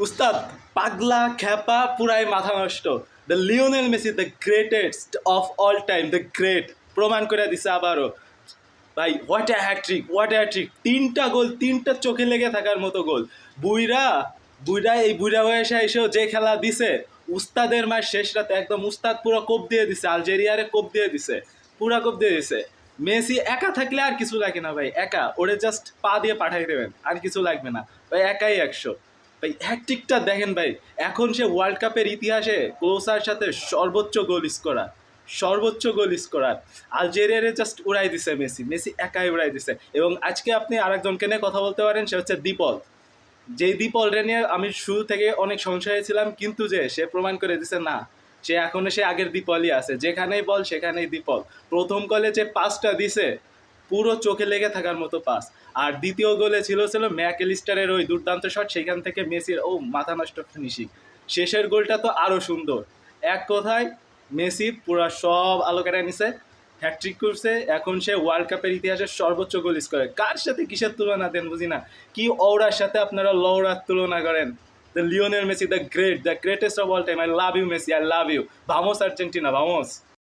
উস্তাদ পাগলা খ্যাপা পুরাই মাথা নষ্ট। The Lionel Messi, the greatest of all time, the great, প্রমাণ করে দিছে আবারও। ভাই what a hat trick, what a hat trick, তিনটা গোল, তিনটা চোখে লেগে থাকার মতো গোল। বুইরা বুইরা এই বুইরা বয়সে এসেও যে খেলা দিছে, উস্তাদের মার শেষ রাতে একদম উস্তাদ পুরো কোপ দিয়ে দিছে, আলজেরিয়ারে কোপ দিয়ে দিছে, পুরা কোপ দিয়ে দিছে। মেসি একা থাকলে আর কিছু লাগে না ভাই, একা ওরে জাস্ট পা দিয়ে পাঠাই দেবেন, আর কিছু লাগবে না ভাই, একাই 100। ভাই হ্যাট্রিকটা দেখেন ভাই, এখন সে ওয়ার্ল্ড কাপের ইতিহাসে ক্লোসার সাথে সর্বোচ্চ গোল স্কোরার, সর্বোচ্চ গোল স্কোরার। আলজেরিয়ারে জাস্ট উড়াই দিছে মেসি, মেসি একাই উড়াই দিছে। এবং আজকে আপনি আরেকজনকে নিয়ে কথা বলতে পারেন, সে হচ্ছে দীপল। যেই দীপলরে নিয়ে আমি শুরু থেকে অনেক সংশয়ে ছিলাম, কিন্তু যে সে প্রমাণ করে দিছে না, সে এখনো সে আগের দীপলই আছে, যেখানেই বল সেখানেই দীপল। প্রথম কলে যে পাসটা দিছে, পুরো চোখে লেগে থাকার মতো পাস। আর দ্বিতীয় গোলে ছিল ম্যাকঅ্যালিস্টারের ওই দুর্দান্ত শট, সেখান থেকে মেসির ও মাথা নষ্ট ফিনিশিং। শেষের গোলটা তো আরও সুন্দর। এক কথায় মেসি পুরো সব আলো কেটে নিছে, হ্যাট্রিক করছে, এখন সে ওয়ার্ল্ড কাপের ইতিহাসের সর্বোচ্চ গোল স্কোরার। কার সাথে কিসের তুলনা দেন বুঝি না, কি ওরার সাথে আপনারা লওরার তুলনা করেন। The Lionel Messi, the great, the greatest of all time. I love you Messi, I love you. ভামোস আর্জেন্টিনা, ভামোস।